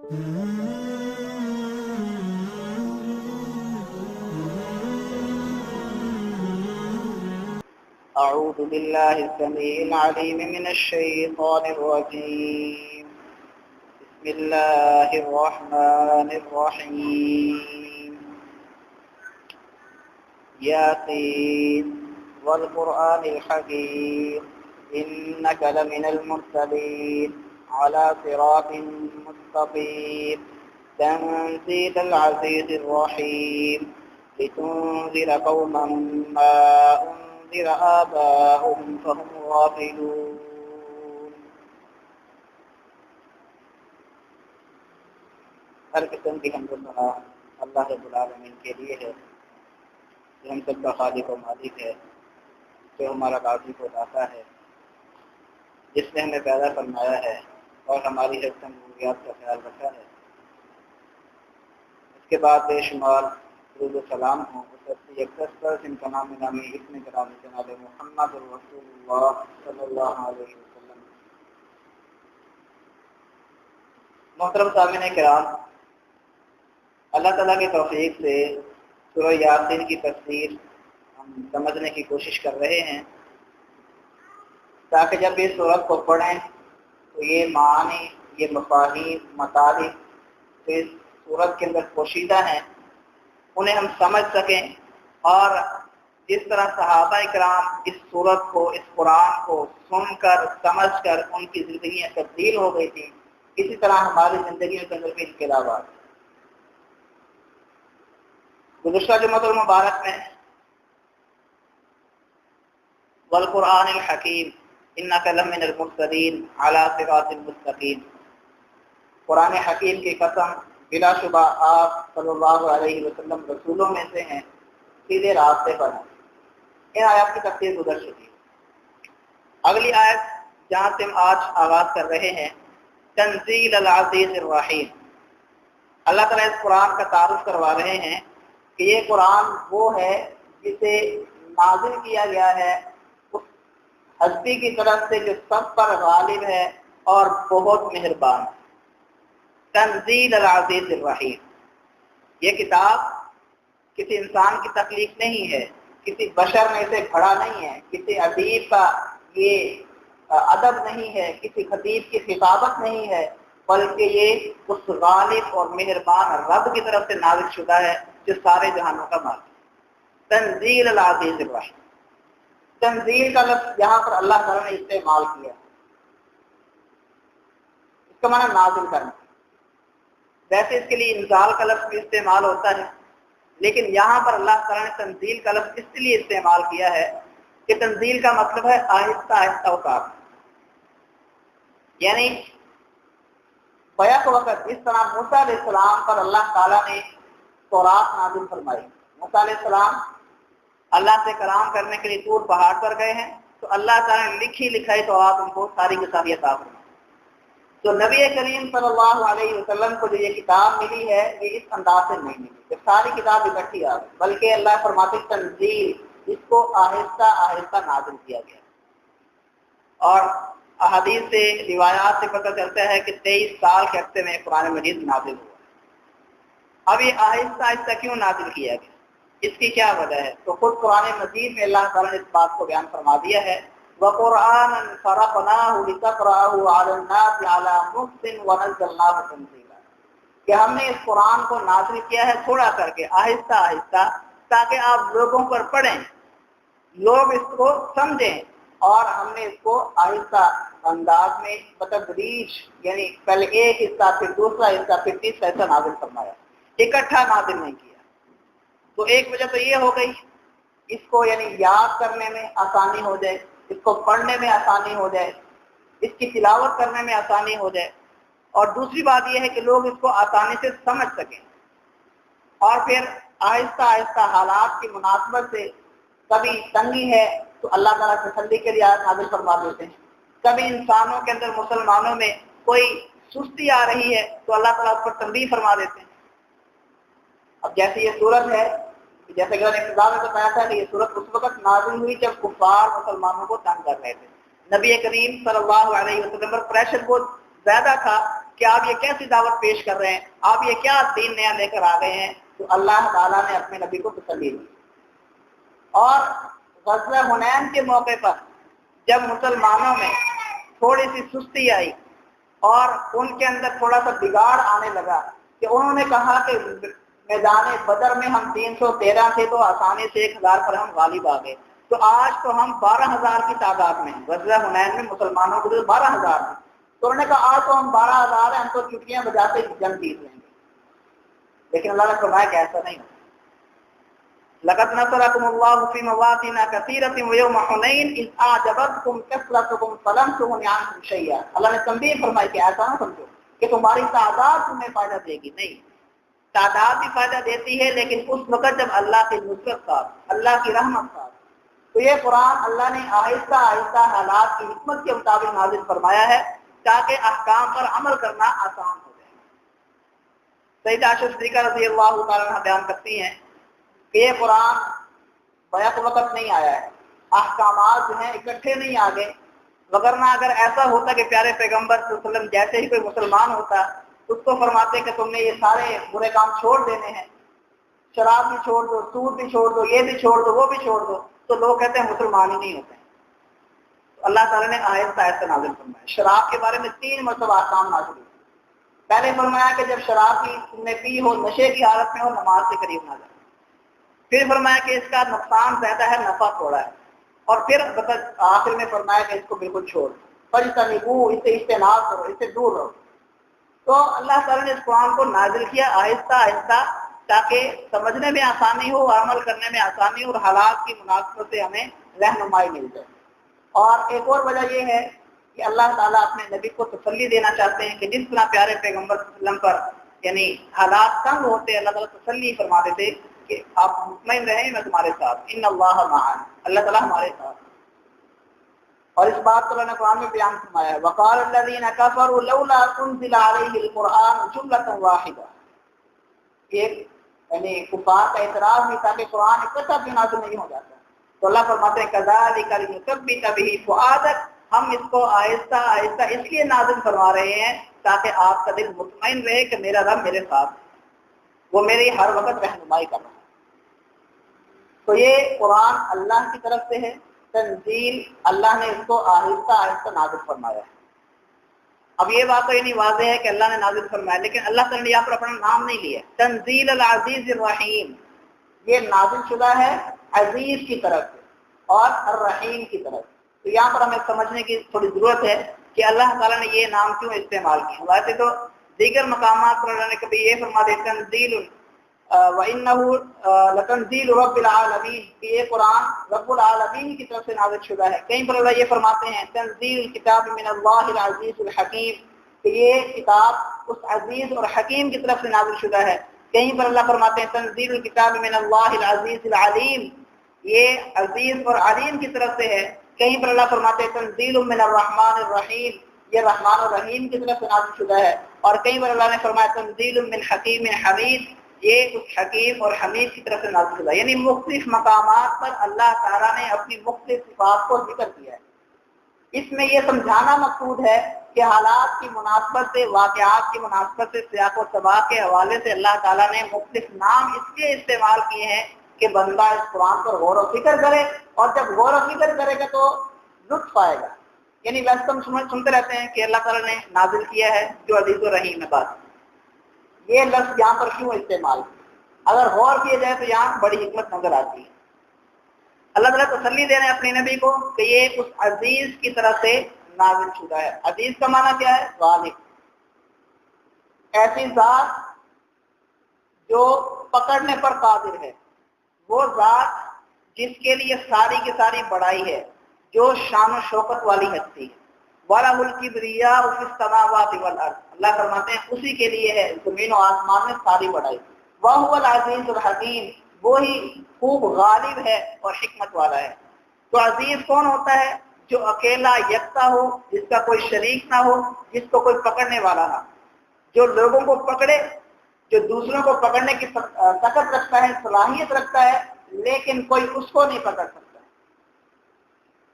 أعوذ بالله السميع العليم من الشيطان الرجيم. بسم الله الرحمن الرحيم. ياسين والقرآن الحكيم إنك لمن المرسلين على صراط مستقيم تنزيل العزيز الرحيم لتنذر قوما ما أنذر آباؤهم فهم غافلون. ہر قسم کی حمد و ثنا اللہ رب العالمین کے لیے ہے جو ہم سب کا خالق و مالک ہے، جو ہمارا رازق و داتا ہے، جس نے ہمیں پیدا فرمایا ہے اور ہماری حفظ ضروریات کا خیال رکھا ہے۔ اس کے بعد بے شمار درود و سلام ہوں اس ہستی اقدس پر جن کا نام نامی اسم گرامی جناب محمد رسول اللہ صلی اللہ علیہ وسلم۔ محترم سامعین کرام، اللہ تعالیٰ کی توفیق سے سورہ یاسین کی تفسیر ہم سمجھنے کی کوشش کر رہے ہیں تاکہ جب اس سورت کو پڑھیں تو یہ معانی، یہ مفاہیم، مطالب جو اس سورت کے اندر پوشیدہ ہیں انہیں ہم سمجھ سکیں، اور جس طرح صحابہ کرام اس سورت کو، اس قرآن کو سن کر سمجھ کر ان کی زندگیاں تبدیل ہو گئی تھیں، اسی طرح ہماری زندگیوں کے اندر بھی انقلابات۔ گزشتہ جمعۃ المبارک میں والقرآن الحکیم انک لمن المرسلین علی صراط مستقیم، قرآن حکیم کی قسم، بلا شبہ آپ صلی اللہ علیہ وسلم رسولوں میں سے ہیں، سیدھے راستے پر ہیں۔ ان آیات کی تفسیر گزر چکی۔ اگلی آیت جہاں سے ہم آج آغاز کر رہے ہیں، تنزیل العزیز الرحیم، اللہ تعالیٰ اس قرآن کا تعارف کروا رہے ہیں کہ یہ قرآن وہ ہے جسے نازل کیا گیا ہے اس ہستی کی طرف سے جو سب پر غالب ہے اور بہت مہربان۔ تنزیل العزیز الرحیم، یہ کتاب کسی انسان کی تخلیق نہیں ہے، کسی بشر میں سے کھڑا نہیں ہے، کسی ادیب کا یہ ادب نہیں ہے، کسی خطیب کی خطابت نہیں ہے، بلکہ یہ اس غالب اور مہربان رب کی طرف سے نازل شدہ ہے جو سارے جہانوں کا مالک۔ تنزیل العزیز الرحیم، تنزیل کا لفظ یہاں پر اللہ تعالیٰ نے استعمال کیا، اس کا معنی نازل کرنا۔ ویسے اس کے لیے انزال کا لفظ بھی استعمال ہوتا ہے، لیکن یہاں پر اللہ تعالیٰ نے تنزیل کا لفظ اس لیے استعمال کیا ہے کہ تنزیل کا مطلب ہے آہستہ آہستہ اتارنا، یعنی بیک وقت جس طرح موسیٰ علیہ السلام پر اللہ تعالیٰ نے تورات نازل فرمائی۔ موسیٰ علیہ السلام اللہ سے کلام کرنے کے لیے طور پہاڑ پر گئے ہیں تو اللہ تعالیٰ نے لکھی لکھائی تورات ان کو ساری کی ساری عطا فرمائی۔ تو نبی کریم صلی اللہ علیہ وسلم کو جو یہ کتاب ملی ہے یہ اس انداز سے نہیں ملی کہ ساری کتاب اکٹھی آ گئی، بلکہ اللہ فرماتے تنزیل، اس کو آہستہ آہستہ نازل کیا گیا۔ اور احادیث سے، روایات سے پتہ چلتا ہے کہ 23 سال کے عرصے میں قرآن مجید نازل ہوا۔ اب یہ آہستہ آہستہ کیوں نازل کیا گیا، اس کی کیا وجہ ہے؟ تو خود قرآن مجید میں اللہ تعالیٰ نے اس بات کو بیان فرما دیا ہے، وَقُرْآنًا فَرَقْنَاهُ لِتَقْرَأَهُ عَلَى النَّاسِ عَلَى مُكْثٍ وَنَزَّلْنَاهُ تَنزِيلًا، کہ ہم نے اس قرآن کو نازل کیا ہے تھوڑا کر کے، آہستہ آہستہ، تاکہ آپ لوگوں پر پڑھیں، لوگ اس کو سمجھیں، اور ہم نے اس کو آہستہ انداز میں بتدریج، یعنی پہلے ایک حصہ پھر دوسرا حصہ پھر تیسرا حصہ نازل فرمایا، اکٹھا نازل نہیں کیا۔ تو ایک وجہ تو یہ ہو گئی اس کو یعنی یاد کرنے میں آسانی ہو جائے، اس کو پڑھنے میں آسانی ہو جائے، اس کی تلاوت کرنے میں آسانی ہو جائے، اور دوسری بات یہ ہے کہ لوگ اس کو آسانی سے سمجھ سکیں۔ اور پھر آہستہ آہستہ حالات کی مناسبت سے کبھی تنگی ہے تو اللہ تعالیٰ تسلی کے لیے نازل فرما دیتے ہیں، کبھی انسانوں کے اندر مسلمانوں میں کوئی سستی آ رہی ہے تو اللہ تعالیٰ اس پر تنبیہ فرما دیتے ہیں۔ اب جیسے یہ صورت ہے، جیسے کہ ابتدا میں بتایا تھا کہ یہ صورت اس وقت نازل ہوئی جب کفار مسلمانوں کو تنگ کر رہے تھے، نبی کریم صلی اللہ علیہ وسلم پر پریشر بہت زیادہ تھا کہ آپ یہ کیسی دعوت پیش کر رہے ہیں، آپ یہ کیا دین نیا لے کر آ گئے ہیں، تو اللہ تعالیٰ نے اپنے نبی کو تسلی دی۔ اور غزوہ حنین کے موقع پر جب مسلمانوں میں تھوڑی سی سستی آئی اور ان کے اندر تھوڑا سا بگاڑ آنے لگا کہ انہوں نے کہا کہ میدان بدر میں ہم 313 تھے تو آسانی سے 1000 پر ہم غالب آ گئے، تو آج تو ہم 12,000 کی تعداد میں ہیں۔ غزوہ حنین میں مسلمانوں کو 12,000 ہیں، تو انہوں نے کہا آج تو ہم 12,000 ہیں، ہم تو چٹکیاں بجاتے جنگ جیت لیں گے۔ لیکن اللہ نے فرمایا کہ ایسا نہیں ہوتا۔ لقد نصركم الله في مواطن كثيرة ويوم حنين إذ أعجبتكم كثرتكم فلم تغن عنكم شيئا۔ اللہ نے تنبیہ فرمائی کہ ایسا نہ سمجھو کہ تمہاری تعداد تمہیں فائدہ دے گی، نہیں، تعداد بھی فائدہ دیتی ہے، لیکن اس وقت جب اللہ کی نصرت ساتھ، اللہ کی رحمت ساتھ۔ تو یہ قرآن اللہ نے آہستہ آہستہ حالات کی حکمت کے مطابق نازل فرمایا ہے تاکہ احکام پر عمل کرنا آسان ہو جائے۔ سیدہ عائشہ صدیقہ رضی اللہ تعالیٰ عنہ بیان کرتی ہیں کہ یہ قرآن بیک وقت نہیں آیا ہے، احکامات جو ہیں اکٹھے نہیں آ گئے، وگرنہ اگر ایسا ہوتا کہ پیارے پیغمبر صلی اللہ علیہ وسلم جیسے ہی کوئی مسلمان ہوتا اس کو فرماتے کہ تم نے یہ سارے برے کام چھوڑ دینے ہیں، شراب بھی چھوڑ دو، سود بھی چھوڑ دو، یہ بھی چھوڑ دو، وہ بھی چھوڑ دو، تو لوگ کہتے ہیں مسلمان ہی نہیں ہوتے۔ تو اللہ تعالیٰ نے آہستہ آہستہ نازل فرمایا۔ شراب کے بارے میں 3 مرتبہ احکام نازل ہوئے۔ پہلے فرمایا کہ جب شراب کی تم نے پی ہو، نشے کی حالت میں ہو، نماز سے قریب نہ جائے۔ پھر فرمایا کہ اس کا نقصان زیادہ ہے، نفع تھوڑا ہے، اور پھر آخر میں فرمایا کہ اس کو بالکل چھوڑ، فاجتنبوہ، اس سے اجتناب کرو، اس سے دور رہو۔ تو اللہ تعالیٰ نے اس قرآن کو نازل کیا آہستہ آہستہ تاکہ سمجھنے میں آسانی ہو، عمل کرنے میں آسانی ہو، اور حالات کی مناسبت سے ہمیں رہنمائی مل جائے۔ اور ایک اور وجہ یہ ہے کہ اللہ تعالیٰ اپنے نبی کو تسلی دینا چاہتے ہیں کہ جس طرح پیارے پیغمبر صلی اللہ علیہ وسلم پر یعنی حالات تنگ ہوتے، اللہ تعالیٰ تسلی فرما دیتے کہ آپ مطمئن رہیں، میں تمہارے ساتھ، ان اللہ معنا، اللہ تعالیٰ ہمارے ساتھ۔ اور اس بات کو اللہ نے قرآن میں بیان فرمایا ہے، وقال الذین کفروا لولا انزل علیہ القرآن جملۃ واحدہ۔ ایک یعنی کفار کا اعتراض نہیں تھا کہ قرآن اکٹھا کیوں نازل نہیں ہو جاتا، تو اللہ فرماتے ہیں کذالک لنثبت بہ فؤادک، ہم اس کو آہستہ آہستہ اس لیے نازل فرما رہے ہیں تاکہ آپ کا دل مطمئن رہے کہ میرا رب میرے ساتھ ہے، وہ میری ہر وقت رہنمائی کر رہا ہے۔ تو یہ قرآن اللہ کی طرف سے ہے، تنزیل اللہ نے اس کو آہستہ آہستہ نازل فرمایا ہے۔ اب یہ بات تو یہ نہیں واضح ہے کہ اللہ نے نازل فرمایا، لیکن اللہ تعالیٰ نے یہاں پر اپنا نام نہیں لیا، تنزیل العزیز الرحیم، یہ نازل شدہ ہے عزیز کی طرف سے اور الرحیم کی طرف سے۔ تو یہاں پر ہمیں سمجھنے کی تھوڑی ضرورت ہے کہ اللہ تعالیٰ نے یہ نام کیوں استعمال کیا۔ ویسے تو دیگر مقامات پر اللہ نے کبھی یہ فرما دے تنزیل وَإِنَّهُ لَتَنزِيلُ رَبِّ الْعَالَمِينَ، کہ یہ قرآن رب العالمین کی طرف سے نازل شدہ ہے۔ کہیں پر اللہ یہ فرماتے ہیں تنزیل الکتاب من اللہ العزیز الحکیم، کہ یہ کتاب اس عزیز اور حکیم کی طرف سے نازل شدہ ہے۔ کہیں پر اللہ فرماتے ہیں تنزیل الکتاب من اللہ العزیز العلیم، یہ عزیز اور علیم کی طرف سے ہے۔ کہیں پر اللہ فرماتے ہیں تنزیل من الرحمن الرحیم، یہ رحمان الرحیم کی طرف سے نازل شدہ ہے۔ اور کہیں پر اللہ نے فرمایا تنزیل من حکیم حمید، یہ اس حکیم اور حمید کی طرف سے نازل شدہ ہے۔ یعنی مختلف مقامات پر اللہ تعالیٰ نے اپنی مختلف صفات کو ذکر کیا ہے۔ اس میں یہ سمجھانا مقصود ہے کہ حالات کی مناسبت سے، واقعات کی مناسبت سے، سیاق و سباق کے حوالے سے اللہ تعالیٰ نے مختلف نام اس لیے استعمال کیے ہیں کہ بندہ اس قرآن پر غور و فکر کرے، اور جب غور و فکر کرے گا تو لطف آئے گا۔ یعنی ویسے تو ہم سنتے رہتے ہیں کہ اللہ تعالیٰ نے نازل کیا ہے جو عزیز و رحیم ہے، بات یہ لفظ یہاں پر کیوں استعمال، اگر غور کیا جائے تو یہاں بڑی حکمت نظر آتی ہے۔ اللہ تعالیٰ تسلی دے رہے ہیں اپنے نبی کو کہ یہ اس عزیز کی طرف سے نازل شدہ ہے۔ عزیز کا معنی کیا ہے؟ غالب، ایسی ذات جو پکڑنے پر قادر ہے، وہ ذات جس کے لیے ساری کی ساری بڑائی ہے، جو شان و شوکت والی ہستی ہے۔ وَلَهُ الْكِبْرِيَاءُ فِي السَّمَاوَاتِ وَالْأَرْضِ، اللہ فرماتے ہیں اسی کے لیے ہے زمین و آسمان میں ساری بڑائی۔ وَهُوَ الْعَزِيزُ الْحَكِيمُ، وہی خوب غالب ہے اور حکمت والا ہے۔ تو عزیز کون ہوتا ہے؟ جو اکیلا یکتا ہو، جس کا کوئی شریک نہ ہو، جس کو کوئی پکڑنے والا نہ، جو لوگوں کو پکڑے، جو دوسروں کو پکڑنے کی طاقت رکھتا ہے، صلاحیت رکھتا ہے، لیکن کوئی اس کو نہیں پکڑ سکتا۔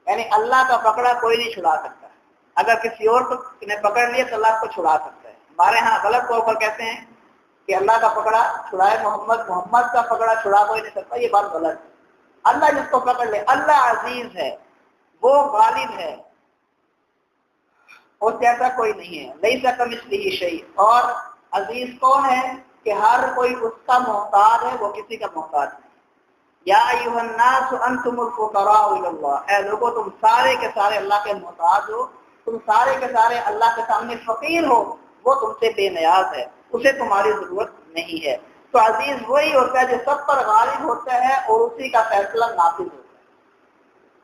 یعنی اللہ کا پکڑا کوئی نہیں چھڑا سکتا، اگر کسی اور کو نے پکڑ لیا تو اللہ کو چھڑا سکتا ہے، ہمارے ہاں غلط طور پر کہتے ہیں کہ اللہ کا پکڑا چھڑائے محمد، محمد کا پکڑا چھڑا کوئی نہیں سکتا، یہ بات غلط ہے۔ اللہ جس کو پکڑ لے، اللہ عزیز ہے، وہ غالب ہے، اس جیسا کوئی نہیں ہے، لیس کمثلہ شیء۔ اور عزیز کون ہے کہ ہر کوئی اس کا محتاج ہے، وہ کسی کا محتاج نہیں۔ یا ایھا الناس انتم الفقراء الی اللہ، اے لوگوں تم سارے کے سارے اللہ کے محتاج ہو، تم سارے کے سارے اللہ کے سامنے فقیر ہو، وہ تم سے بے نیاز ہے، اسے تمہاری ضرورت نہیں ہے۔ تو عزیز وہی ہوتا ہے جو سب پر غالب ہوتا ہے اور اسی کا فیصلہ نافذ ہوتا ہے۔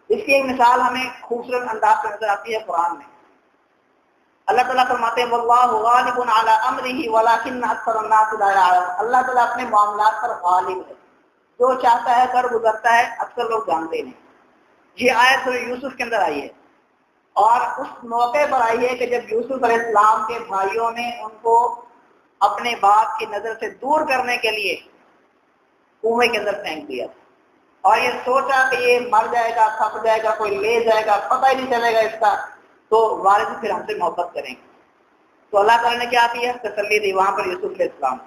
اس کی ایک مثال ہمیں خوبصورت انداز میں نظر آتی ہے قرآن میں۔ اللہ تعالیٰ فرماتے ہیں واللہ غالب علی امرہ ولکن اکثر الناس لا یعلمون، اللہ تعالیٰ اپنے معاملات پر غالب ہے، جو چاہتا ہے کر گزرتا ہے، اکثر لوگ جانتے نہیں۔ یہ آیت سورہ یوسف کے اندر آئی ہے، اور اس موقع پر آئی ہے کہ جب یوسف علیہ السلام کے بھائیوں نے ان کو اپنے باپ کی نظر سے دور کرنے کے لیے کنویں کے اندر پھینک دیا اور یہ سوچا کہ یہ مر جائے گا، تھک جائے گا، کوئی لے جائے گا، پتہ ہی نہیں چلے گا اس کا، تو والد پھر ہم سے محبت کریں گے۔ تو اللہ تعالیٰ نے کیا کیا؟ تسلی دی وہاں پر یوسف علیہ السلام،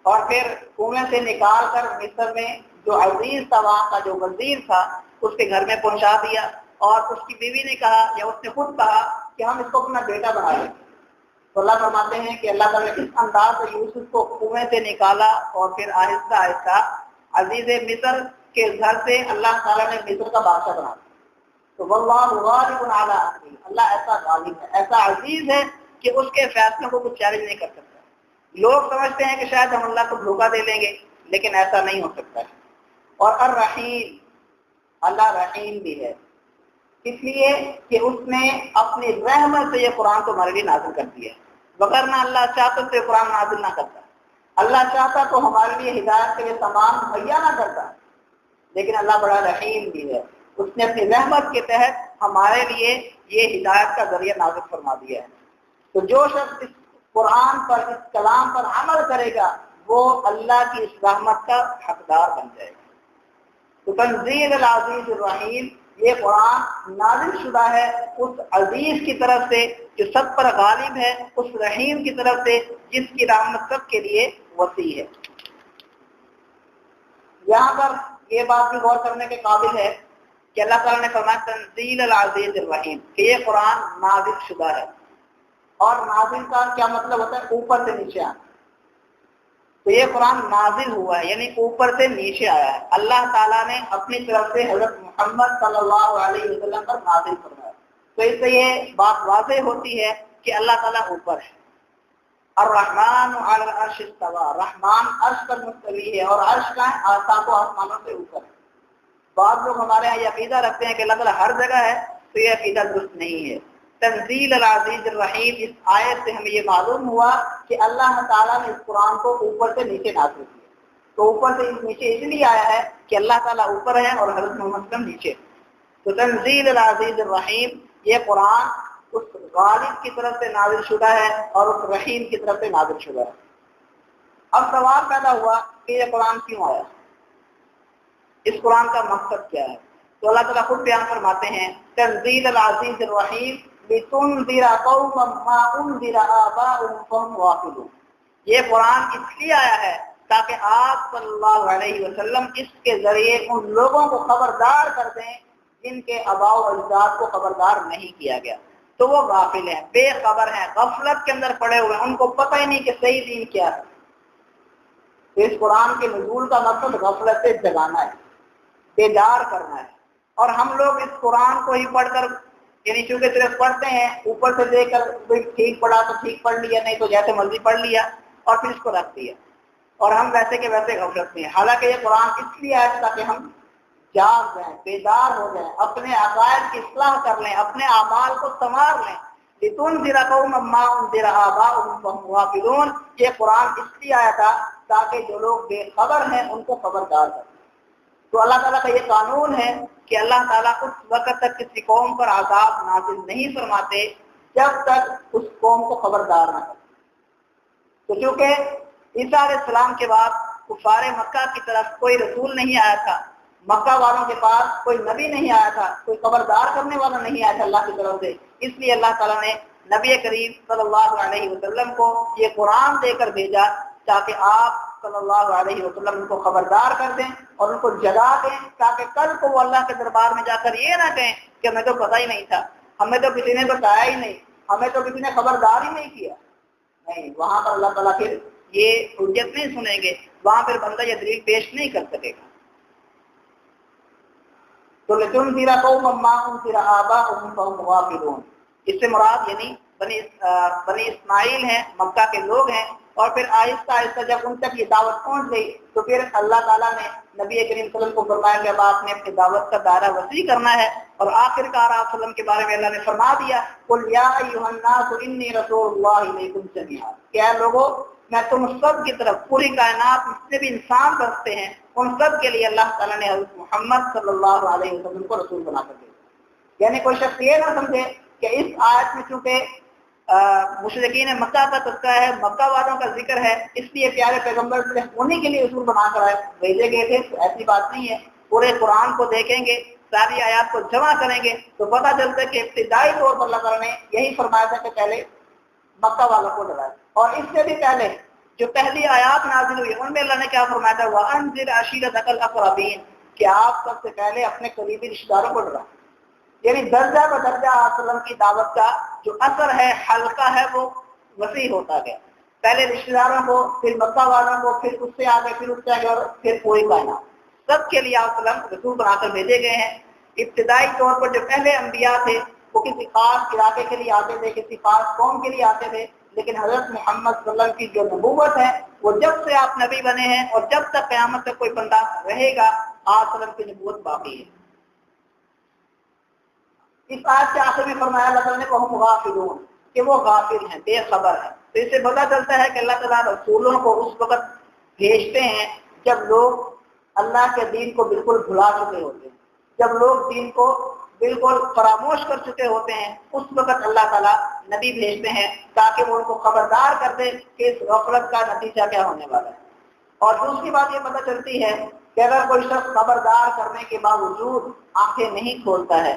اور پھر کنویں سے نکال کر مصر میں جو عزیز تھا، وہاں کا جو وزیر تھا، اس کے گھر میں پہنچا دیا، اور اس کی بیوی نے کہا یا اس نے خود کہا کہ ہم اس کو اپنا بیٹا بنا لیں۔ تو اللہ فرماتے ہیں کہ اللہ تعالیٰ نے اس انداز سے یوسف کو کنویں سے نکالا، اور پھر آہستہ آہستہ عزیز مصر کے گھر سے اللہ تعالیٰ نے مصر کا بادشاہ بنا دیا۔ تو واللہ غالب علی امرہ، اللہ ایسا غالب ہے، ایسا عزیز ہے کہ اس کے فیصلوں کو کچھ چیلنج نہیں کر سکتا۔ لوگ سمجھتے ہیں کہ شاید ہم اللہ کو دھوکہ دے لیں گے، لیکن ایسا نہیں ہو سکتا ہے۔ اور الرحیم، اللہ رحیم بھی ہے، اس لیے کہ اس نے اپنی رحمت سے یہ قرآن تو ہمارے لیے نازل کر دیا ہے، وگرنہ اللہ چاہتا تو یہ قرآن نازل نہ کرتا، اللہ چاہتا تو ہمارے لیے ہدایت کے لیے سامان مہیا نہ کرتا، لیکن اللہ بڑا رحیم بھی ہے، اس نے اپنی رحمت کے تحت ہمارے لیے یہ ہدایت کا ذریعہ نازل فرما دیا ہے۔ تو جو شخص اس قرآن پر، اس کلام پر عمل کرے گا، وہ اللہ کی اس رحمت کا حقدار بن جائے گا۔ تو تنزیل العزیز الرحیم، یہ قرآن نازل شدہ ہے اس عزیز کی طرف سے جو سب پر غالب ہے، اس رحیم کی طرف سے جس کی رحمت سب کے لیے وسیع ہے۔ یہاں پر یہ بات بھی غور کرنے کے قابل ہے کہ اللہ تعالیٰ نے فرمایا تنزیل العزیز الرحیم، کہ یہ قرآن نازل شدہ ہے، اور نازل کا کیا مطلب ہوتا ہے؟ اوپر سے نیچے آنا۔ تو یہ قرآن نازل ہوا ہے یعنی اوپر سے نیچے آیا ہے، اللہ تعالیٰ نے اپنی طرف سے حضرت محمد صلی اللہ علیہ وسلم پر نازل فرمایا۔ تو اس سے یہ بات واضح ہوتی ہے کہ اللہ تعالیٰ اوپر ہے۔ الرحمن علی العرش استوى، رحمان عرش پر مستوی ہے، اور عرش کا ساتوں آسمانوں سے اوپر ہے۔ بعض لوگ ہمارے یہاں یہ عقیدہ رکھتے ہیں کہ اللہ تعالیٰ ہر جگہ ہے، تو یہ عقیدہ درست نہیں ہے۔ تنزیل العزیز الرحیم، اس آیت سے ہمیں یہ معلوم ہوا کہ اللہ تعالیٰ نے اس قرآن کو اوپر سے نیچے نازل کیا۔ تو اوپر سے نیچے اس لیے آیا ہے کہ اللہ تعالیٰ اوپر ہے اور حضرت محمد صلی اللہ علیہ وسلم نیچے۔ تو تنزیل العزیز الرحیم، یہ قرآن اس غالب کی طرف سے نازل شدہ ہے اور اس رحیم کی طرف سے نازل شدہ ہے۔ اب سوال پیدا ہوا کہ یہ قرآن کیوں آیا، اس قرآن کا مقصد کیا ہے؟ تو اللہ تعالیٰ خود بیان فرماتے ہیں تنزیل العزیز الرحیم لتنذر قوما ما انذر آباؤهم فهم غافلون، یہ قرآن اس لیے آیا ہے تاکہ آپ صلی اللہ علیہ وسلم اس کے ذریعے ان لوگوں کو خبردار کر دیں جن کے آباء و اجداد کو خبردار نہیں کیا گیا، تو وہ غافل ہیں، بے خبر ہیں، غفلت کے اندر پڑے ہوئے ہیں، ان کو پتہ ہی نہیں کہ صحیح دین کیا ہے۔ تو اس قرآن کے نزول کا مقصد غفلت سے جگانا ہے، بیدار کرنا ہے۔ اور ہم لوگ اس قرآن کو ہی پڑھ کر، یعنی چونکہ صرف پڑھتے ہیں اوپر سے دیکھ کر، ٹھیک پڑھا تو ٹھیک پڑھ لیا، نہیں تو جیسے مرضی پڑھ لیا اور پھر اس کو رکھ دیا، اور ہم ویسے کے ویسے غفلت میں ہیں۔ حالانکہ یہ قرآن اس لیے آیا تاکہ ہم جاگ جائیں، بیدار ہو جائیں، اپنے عقائد کی اصلاح کر لیں، اپنے اعمال کو سنوار لیں۔ لتنذر قوما ما انذر آباؤهم فهم غافلون، یہ قرآن اس لیے آیا تھا تاکہ جو لوگ بے خبر ہیں ان کو خبردار کریں۔ تو اللہ تعالیٰ کا یہ قانون ہے کہ اللہ تعالیٰ اس وقت تک کسی قوم پر عذاب نازل نہیں فرماتے جب تک اس قوم کو خبردار نہ کرے۔ تو چونکہ عیسیٰ علیہ السلام کے بعد کفار مکہ کی طرف کوئی رسول نہیں آیا تھا، مکہ والوں کے پاس کوئی نبی نہیں آیا تھا، کوئی خبردار کرنے والا نہیں آیا تھا اللہ کی طرف سے، اس لیے اللہ تعالیٰ نے نبی کریم صلی اللہ علیہ وسلم کو یہ قرآن دے کر بھیجا تاکہ آپ صلی اللہ علیہ وسلم ان کو خبردار کر دیں اور ان کو جگا دیں، تاکہ کل کو وہ اللہ کے دربار میں جا کر یہ نہ کہیں کہ ہمیں تو پتہ ہی نہیں تھا، ہمیں تو کسی نے بتایا ہی نہیں، ہمیں تو کسی نے خبردار ہی نہیں کیا۔ نہیں، وہاں پر اللہ تعالیٰ پھر یہ حجت نہیں سنیں گے، وہاں پھر بندہ یہ دلیل پیش نہیں کر سکے گا۔ تو لتنذر قوما ما انذر آباؤهم فهم غافلون، اس سے مراد یعنی بنی اسماعیل ہیں، مکہ کے لوگ ہیں، اور پھر آہستہ آہستہ جب ان تک یہ دعوت پہنچ گئی تو پھر اللہ تعالیٰ نے نبی کریم صلی اللہ علیہ وسلم کو فرمایا کہ اب آپ نے اپنی دعوت کا دائرہ وسیع کرنا ہے، اور آخر کار آپ وسلم کے بارے میں اللہ نے فرما دیا قل یا ایھا الناس انی رسول اللہ الیکم جمیعا، کہ اے لوگوں میں تم سب کی طرف، پوری کائنات سے بھی انسان بستے ہیں، ان سب کے لیے اللہ تعالیٰ نے حضرت محمد صلی اللہ علیہ وسلم کو رسول بنا کر دیا۔ یعنی کوئی شخص یہ نہ سمجھے کہ اس آیت میں چونکہ مشرکین مکہ کا تذکرہ ہے، مکہ والوں کا ذکر ہے، اس لیے پیارے پیغمبر صرف انہی کے لیے رسول بنا کر بھیجے گئے تھے، تو ایسی بات نہیں ہے۔ پورے قرآن کو دیکھیں گے، ساری آیات کو جمع کریں گے تو پتہ چلتا ہے کہ ابتدائی طور پر اللہ تعالیٰ نے یہی فرمایا تھا کہ پہلے مکہ والوں کو ڈرائے، اور اس سے بھی پہلے جو پہلی آیات نازل ہوئی ان میں اللہ نے کیا فرمایا تھا وَأَنذِرْ عَشِيرَتَكَ الْأَقْرَبِينَ، کہ آپ سب سے پہلے اپنے قریبی رشتہ داروں کو ڈرائیں۔ یعنی درجہ بدرجہ آپ وسلم کی دعوت کا جو اثر ہے، حلقہ ہے، وہ وسیع ہوتا گیا، پہلے رشتہ داروں کو، پھر مکہ والوں کو، پھر اس سے آگے، پھر اس سے آگے، اور پھر پوری کائنات، سب کے لیے آپ وسلم رسول بنا کر بھیجے گئے ہیں۔ ابتدائی طور پر جو پہلے انبیاء تھے وہ کسی خاص علاقے کے لیے آتے تھے، کسی خاص قوم کے لیے آتے تھے، لیکن حضرت محمد صلی اللہ علیہ وسلم کی جو نبوت ہے وہ جب سے آپ نبی بنے ہیں اور جب تک قیامت تک کوئی بندہ رہے گا، آپ صلی اللہ علیہ وسلم کی نبوت باقی ہے۔ اس آیت کے آخر میں فرمایا اللہ تعالیٰ نے کہ ہم غافلون، کہ وہ غافل ہیں، بے خبر ہیں۔ تو اس سے پتہ چلتا ہے کہ اللہ تعالیٰ رسولوں کو اس وقت بھیجتے ہیں جب لوگ اللہ کے دین کو بالکل بھلا چکے ہوتے ہیں، جب لوگ دین کو بالکل فراموش کر چکے ہوتے ہیں، اس وقت اللہ تعالیٰ نبی بھیجتے ہیں تاکہ وہ ان کو خبردار کر دے کہ اس غفلت کا نتیجہ کیا ہونے والا ہے۔ اور دوسری بات یہ پتہ چلتی ہے کہ اگر کوئی شخص خبردار کرنے کے باوجود آنکھیں نہیں کھولتا ہے،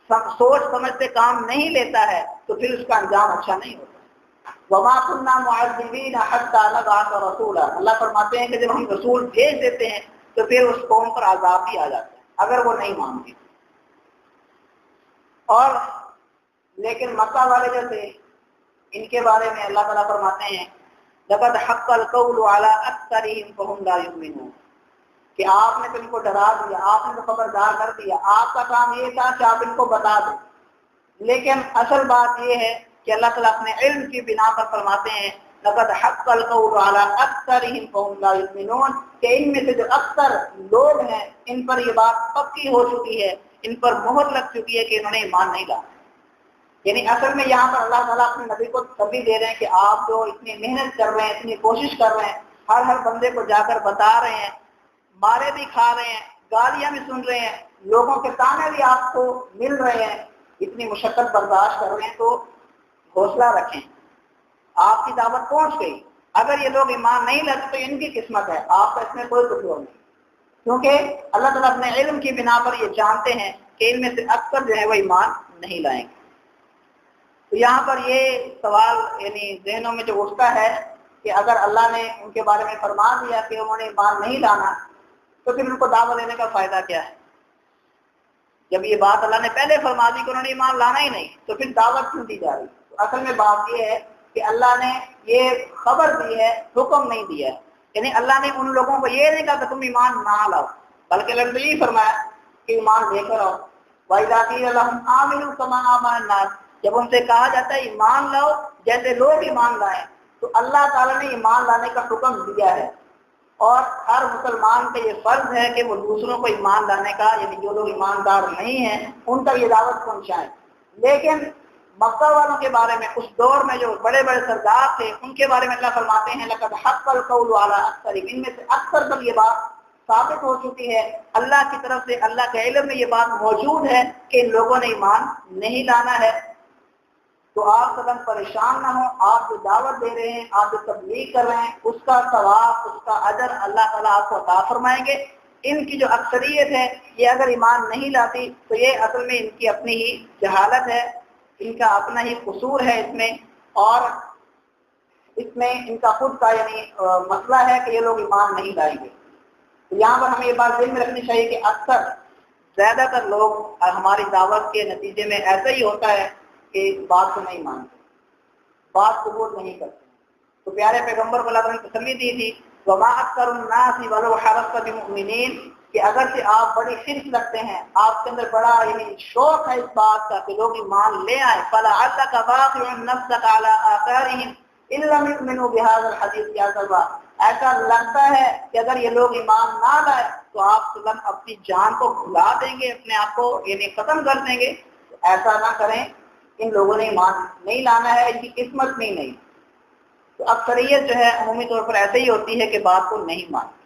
سوچ سمجھ سے کام نہیں لیتا ہے، تو پھر اس کا انجام اچھا نہیں ہوتا۔ وَمَا كُنَّا مُعَذِّبِينَ حَتَّىٰ نَبْعَثَ رَسُولًا، اللہ فرماتے ہیں کہ جب ہم رسول بھیج دیتے ہیں تو پھر اس قوم پر عذاب بھی آ جاتا ہے اگر وہ نہیں مانتی۔ اور لیکن مکہ والے جو تھے ان کے بارے میں اللہ تعالیٰ فرماتے ہیں لَقَدْ حَقَّ الْقَوْلُ عَلَىٰ أَكْثَرِهِمْ فَهُمْ لَا يُؤْمِنُونَ، کہ آپ نے تو ان کو ڈرا دیا، آپ نے تو خبردار کر دیا، آپ کا کام یہ تھا کہ آپ ان کو بتا دیں، لیکن اصل بات یہ ہے کہ اللہ تعالیٰ اپنے علم کی بنا پر فرماتے ہیں لَقَدْ حَقَّ الْقَوْلُ عَلَىٰ أَكْثَرِهِمْ فَهُمْ لَا يُؤْمِنُونَ، کہ ان میں سے جو اکثر لوگ ہیں ان پر یہ بات پکی ہو چکی ہے، ان پر مہر لگ چکی ہے کہ انہوں نے ایمان نہیں لایا۔ یعنی اصل میں یہاں پر اللہ تعالیٰ اپنے نبی کو تسلی دے رہے ہیں کہ آپ جو اتنی محنت کر رہے ہیں، اتنی کوشش کر رہے ہیں، ہر بندے کو جا کر بتا رہے ہیں، مارے بھی کھا رہے ہیں، گالیاں بھی سن رہے ہیں، لوگوں کے تانے بھی آپ کو مل رہے ہیں، اتنی مشقت برداشت کر رہے ہیں، تو حوصلہ رکھیں، آپ کی دعوت پہنچ گئی۔ اگر یہ لوگ ایمان نہیں لاتے تو ان کی قسمت ہے، آپ کا اس میں کوئی قصور نہیں، کیونکہ اللہ تعالیٰ اپنے علم کی بنا پر یہ جانتے ہیں کہ ان میں سے اکثر جو ہے وہ ایمان نہیں لائیں گے۔ تو یہاں پر یہ سوال یعنی ذہنوں میں جو اٹھتا ہے کہ اگر اللہ نے ان کے بارے میں فرما دیا کہ انہوں نے ایمان نہیں لانا تو پھر ان کو دعوت دینے کا فائدہ کیا ہے؟ جب یہ بات اللہ نے پہلے فرما دی کہ انہوں نے ایمان لانا ہی نہیں تو پھر دعوت کیوں دی جا رہی؟ تو اصل میں بات یہ ہے کہ اللہ نے یہ خبر دی ہے، حکم نہیں دیا ہے، یعنی اللہ نے ان لوگوں کو یہ نہیں کہا کہ تم ایمان نہ لاؤ، بلکہ اللہ نے یہ فرمایا کہ ایمان لے کر آؤ۔ وَإِذَا قِيلَ لَهُمْ آمِنُوا كَمَا آمَنَ النَّاسُ، جب ان سے کہا جاتا ہے ایمان لاؤ جیسے لوگ ایمان لائیں، تو اللہ تعالیٰ نے ایمان لانے کا حکم دیا ہے، اور ہر مسلمان کا یہ فرض ہے کہ وہ دوسروں کو ایمان لانے کا، یعنی جو لوگ ایماندار نہیں ہیں ان تک یہ دعوت پہنچائیں۔ لیکن مکہ والوں کے بارے میں اس دور میں جو بڑے بڑے سردار تھے ان کے بارے میں اللہ فرماتے ہیں لَقَدْ حَقَّ الْقَوْلُ عَلَىٰ أَكْثَرِهِمْ، ان میں سے اکثر تک یہ بات ثابت ہو چکی ہے، اللہ کی طرف سے اللہ کے علم میں یہ بات موجود ہے کہ ان لوگوں نے ایمان نہیں لانا ہے۔ تو آپ سبن پریشان نہ ہوں، آپ جو دعوت دے رہے ہیں، آپ جو تبلیغ کر رہے ہیں، اس کا ثواب، اس کا اجر اللہ تعالیٰ آپ کو عطا فرمائیں گے۔ ان کی جو اکثریت ہے یہ اگر ایمان نہیں لاتی تو یہ اصل میں ان کی اپنی ہی جہالت ہے، ان کا اپنا ہی قصور ہے اس میں، اور اس میں ان کا خود کا یعنی مسئلہ ہے کہ یہ لوگ ایمان نہیں لائیں گے۔ تو یہاں پر ہمیں یہ بات ذہن میں رکھنی چاہیے کہ اکثر زیادہ تر لوگ ہماری دعوت کے نتیجے میں ایسا ہی ہوتا ہے کہ بات کو نہیں مانتے، بات قبول نہیں کرتے۔ تو پیارے پیغمبر کو اللہ نے تسلی دی تھی وما اکثر الناس ولو حرصت بمؤمنین، کہ اگر سے آپ بڑی حرص رکھتے ہیں، آپ کے اندر بڑا یعنی شوق ہے اس بات کا کہ لوگ ایمان لے آئے، فلعلک باخع نفسک علی آثارہم ان لم یؤمنوا بهذا الحدیث یا سبا، ایسا لگتا ہے کہ اگر یہ لوگ ایمان نہ لائے تو آپ فلم اپنی جان کو بھلا دیں گے، اپنے آپ کو یعنی ختم کر دیں گے۔ تو ایسا نہ کریں، ان لوگوں نے ایمان نہیں لانا ہے، ان کی قسمت میں نہیں۔ تو اکثریت جو ہے عمومی طور پر ایسے ہی ہوتی ہے کہ بات کو نہیں مانتی۔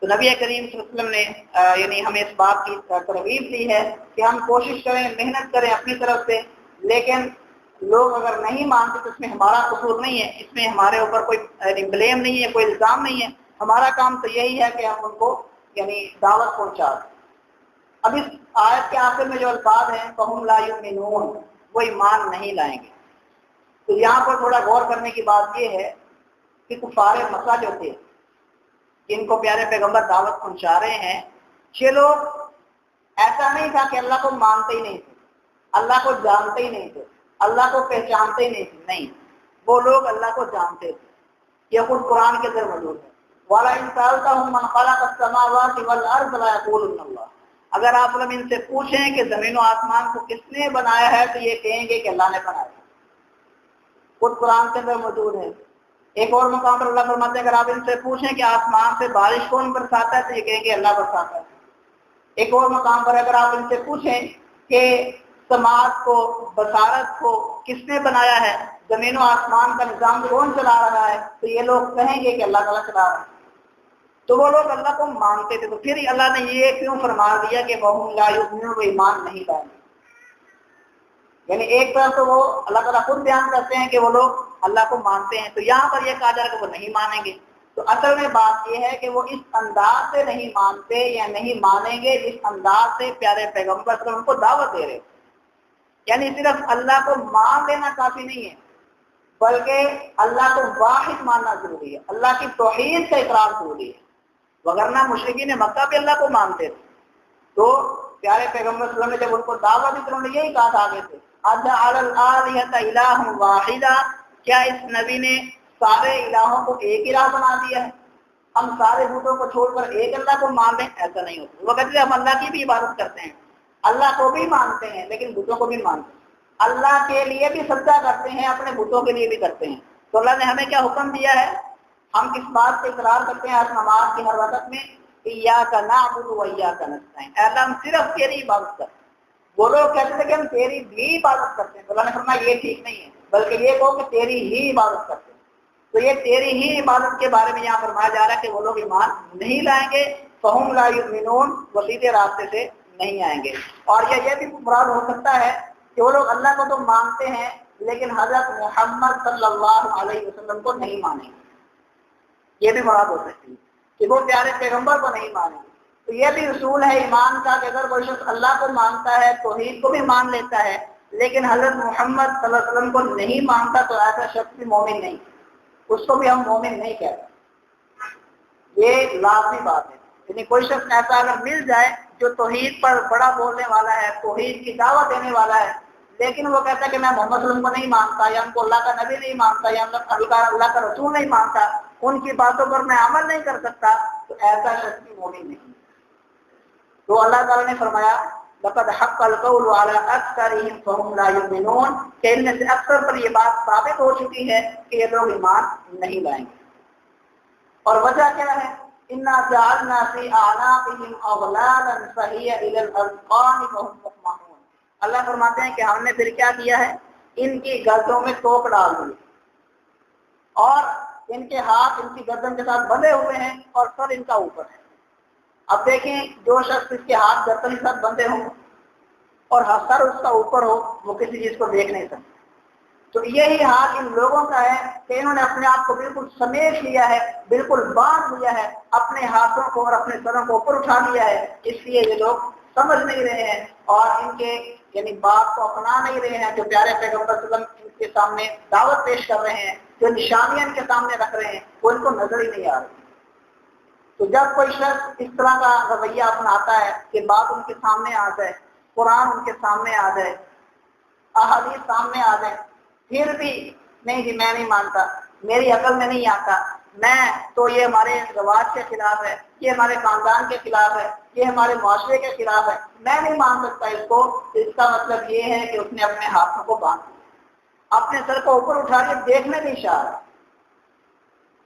تو نبی کریم صلی اللہ علیہ وسلم نے یعنی ہمیں اس بات کی ترغیب دی ہے کہ ہم کوشش کریں، محنت کریں اپنی طرف سے، لیکن لوگ اگر نہیں مانتے تو اس میں ہمارا قصور نہیں ہے، اس میں ہمارے اوپر کوئی بلیم نہیں ہے، کوئی الزام نہیں ہے۔ ہمارا کام تو یہی ہے کہ ہم ان کو یعنی دعوت پہنچا دیں۔ اب اس آیت کے آخر میں جو الفاظ ہیں فَهُمْ لَا يُؤْمِنُونَ، وہ ایمان نہیں لائیں گے۔ تو یہاں پر تھوڑا غور کرنے کی بات یہ ہے کہ کفار مکہ جو تھے، جن کو پیارے پیغمبر دعوت پہنچا رہے ہیں، یہ لوگ ایسا نہیں تھا کہ اللہ کو مانتے ہی نہیں تھے، اللہ کو جانتے ہی نہیں تھے، اللہ کو پہچانتے ہی نہیں تھے، نہیں، وہ لوگ اللہ کو جانتے تھے۔ یہ خود قرآن کے اندر موجود ہے، وَلَئِن سَأَلْتَهُم مَّن خَلَقَ السَّمَاوَاتِ وَالْأَرْضَ لَيَقُولُنَّ اللَّهُ، اگر آپ لوگ ان سے پوچھیں کہ زمین و آسمان کو کس نے بنایا ہے تو یہ کہیں گے کہ اللہ نے بنایا ہے، خود قرآن کے اندر موجود ہے۔ ایک اور مقام پر اللہ فرماتے ہیں اگر آپ ان سے پوچھیں کہ آسمان سے بارش کون برساتا ہے تو یہ کہیں گے اللہ برساتا ہے۔ ایک اور مقام پر اگر آپ ان سے پوچھیں کہ سماعت کو، بصارت کو کس نے بنایا ہے، زمین و آسمان کا نظام کون چلا رہا ہے، تو یہ لوگ کہیں گے کہ اللہ تعالیٰ چلا رہا ہے۔ تو وہ لوگ اللہ کو مانتے تھے، تو پھر اللہ نے یہ کیوں فرما دیا کہ وَهُمْ لَا يُؤْمِنُونَ، وہ ایمان نہیں لائیں گے؟ یعنی ایک طرف تو وہ اللہ تعالیٰ خود بیان کرتے ہیں کہ وہ لوگ اللہ کو مانتے ہیں، تو یہاں پر یہ کہا جا رہا ہے کہ وہ نہیں مانیں گے۔ تو اصل میں بات یہ ہے کہ وہ اس انداز سے نہیں مانتے یا نہیں مانیں گے جس انداز سے پیارے پیغمبر صلی اللہ علیہ وسلم ان کو دعوت دے رہے۔ یعنی صرف اللہ کو مان لینا کافی نہیں ہے، بلکہ اللہ کو واحد ماننا ضروری ہے، اللہ کی توحید کا اقرار ضروری ہے، وگرنہ مشرکین مکہ بھی اللہ کو مانتے تھے۔ تو پیارے پیغمبر صلی اللہ علیہ وسلم نے جب ان کو دعوت دی تو انہوں نے یہی کہا تھا آگے سے اجعل الآلہۃ الہ واحدا، کیا اس نبی نے سارے الہوں کو ایک الہ بنا دیا ہے، ہم سارے بتوں کو چھوڑ کر ایک اللہ کو مان لیں؟ ایسا نہیں ہوتا۔ وہ کہتے ہیں ہم اللہ کی بھی عبادت کرتے ہیں، اللہ کو بھی مانتے ہیں لیکن بتوں کو بھی مانتے ہیں، اللہ کے لیے بھی سجدہ کرتے ہیں، اپنے بتوں کے لیے بھی کرتے ہیں۔ تو اللہ نے ہمیں کیا حکم دیا ہے؟ ہم کس بات سے اقرار کرتے ہیں ہر نماز کی ہر وقت میں؟ ایاک نعبد و ایاک نستعین، اے اللہ ہم صرف تیری عبادت کرتے ہیں۔ وہ لوگ کہتے تھے کہ ہم تیری بھی عبادت کرتے ہیں، تو اللہ نے فرمایا یہ ٹھیک نہیں ہے، بلکہ یہ کہو کہ تیری ہی عبادت کرتے ہیں۔ تو یہ تیری ہی عبادت کے بارے میں یہاں فرمایا جا رہا ہے کہ وہ لوگ ایمان نہیں لائیں گے، فہم لا یؤمنون، وہ سیدھے راستے سے نہیں آئیں گے۔ اور یہ بھی مراد ہو سکتا ہے کہ وہ لوگ اللہ کو تو مانتے ہیں لیکن حضرت محمد صلی اللہ علیہ وسلم کو نہیں مانیں گے، یہ بھی مراد ہو سکتی ہے کہ وہ پیارے پیغمبر کو نہیں مانیں گے۔ تو یہ بھی اصول ہے ایمان کا کہ اگر کوئی شخص اللہ کو مانتا ہے، توحید کو بھی مان لیتا ہے، لیکن حضرت محمد صلی اللہ علیہ وسلم کو نہیں مانتا تو ایسا شخص بھی مومن نہیں، اس کو بھی ہم مومن نہیں کہتے۔ یہ لازمی بات ہے۔ یعنی کوئی شخص ایسا اگر مل جائے جو توحید پر بڑا بولنے والا ہے، توحید کی دعوت دینے والا ہے، لیکن وہ کہتا ہے کہ میں محمد صلی اللہ علیہ وسلم کو نہیں مانتا، یا ان کو اللہ کا نبی نہیں مانتا، یا اللہ کا رسول نہیں مانتا، ان کی باتوں پر میں عمل نہیں کر سکتا، تو ایسا شخص بھی مومن نہیں۔ تو اللہ تعالیٰ نے فرمایا لقد حق القول على اکثرهم فهم لا يؤمنون، کہ ان میں سے اکثر پر یہ بات ثابت ہو چکی ہے کہ یہ لوگ ایمان نہیں لائیں گے۔ اور وجہ کیا ہے؟ انا جعلنا في اعناقهم اغلالا فهي الى الاذقان فهم مقمحون، اللہ فرماتے ہیں کہ ہم نے پھر کیا کیا ہے؟ ان کی گردنوں میں توق ڈال دی، اور ان کے ہاتھ ان کی گردن کے ساتھ بندھے ہوئے ہیں اور سر ان کا اوپر ہے۔ اب دیکھیں جو شخص اس کے ہاتھ گردن کے ساتھ بندھے ہوں اور سر اس کا اوپر ہو، وہ کسی چیز کو دیکھ نہیں سکتا۔ تو یہی حال ان لوگوں کا ہے کہ انہوں نے اپنے آپ کو بالکل سمیٹ لیا ہے، بالکل باندھ لیا ہے، اپنے ہاتھوں کو اور اپنے سروں کو اوپر اٹھا لیا ہے، اس لیے یہ لوگ سمجھ نہیں رہے ہیں اور ان کے یعنی بات کو اپنا نہیں رہے ہیں، جو پیارے پیغمبر صلی اللہ علیہ وسلم کے سامنے دعوت پیش کر رہے ہیں، جو نشانیاں ان کے سامنے رکھ رہے ہیں، وہ ان کو نظر ہی نہیں آ رہی۔ تو جب کوئی شخص اس طرح کا رویہ اپناتا ہے کہ بات ان کے سامنے آ جائے، قرآن ان کے سامنے آ جائے، احادیث سامنے آ جائے، پھر بھی نہیں جی میں نہیں مانتا، میری عقل میں نہیں آتا، میں تو یہ ہمارے رواج کے خلاف ہے، یہ ہمارے خاندان کے خلاف ہے، یہ ہمارے معاشرے کے خلاف ہے، میں نہیں مان سکتا اس کو، اس کا مطلب یہ ہے کہ اس نے اپنے ہاتھوں کو باندھ دیا، اپنے سر کو اوپر اٹھا کے دیکھنے نہیں چاہ رہا۔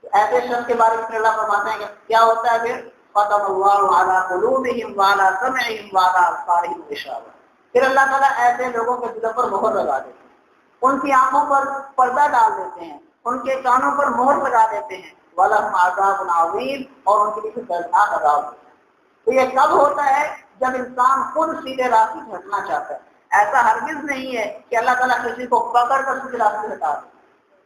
ایسے شخص کے بارے میں اللہ فرماتے ہیں کہ کیا ہوتا ہے پھر ختم اللہ علی قلوبہم وعلی سمعہم وعلی ابصارہم غشاوہ، پھر اللہ تعالیٰ ایسے لوگوں کے دلوں پر مہر لگا دیتے ہیں، ان کی آنکھوں پر پردہ ڈال دیتے ہیں، ان کے کانوں پر مہر لگا دیتے ہیں، وَلَهُمْ عَذَابٌ عَظِيمٌ، اور ان کے لیے دردناک عذاب ہوتا ہے۔ تو یہ کب ہوتا ہے؟ جب انسان خود سیدھے راستے سے ہٹنا چاہتا ہے۔ ایسا ہرگز نہیں ہے کہ اللہ تعالیٰ کسی کو پکڑ کر سیدھے راستے سے ہٹا دے،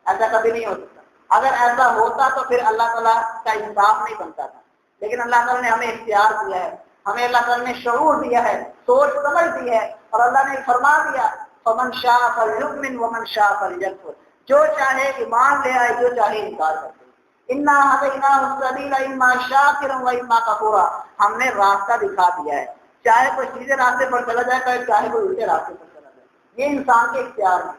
ایسا کبھی نہیں ہو سکتا۔ اگر ایسا ہوتا تو پھر اللہ تعالیٰ کا انصاف نہیں بنتا تھا، لیکن اللہ تعالیٰ نے ہمیں اختیار دیا ہے، ہمیں اللہ تعالیٰ نے شعور دیا ہے، سوچ سمجھ دی ہے، اور اللہ نے فرما دیا فَمَنْ شَاءَ فَلْيُؤْمِنْ وَمَنْ شَاءَ فَلْيَكْفُرْ، جو چاہے ایمان لے آئے، جو چاہے انکار کر دے۔ إِنَّا هَدَيْنَاهُ السَّبِيلَ إِمَّا شَاكِرًا وَإِمَّا كَفُورًا، ہم نے راستہ دکھا دیا ہے، چاہے کوئی سیدھے راستے پر چلا جائے، چاہے کوئی الٹے راستے پر چلا جائے، یہ انسان کے اختیار میں۔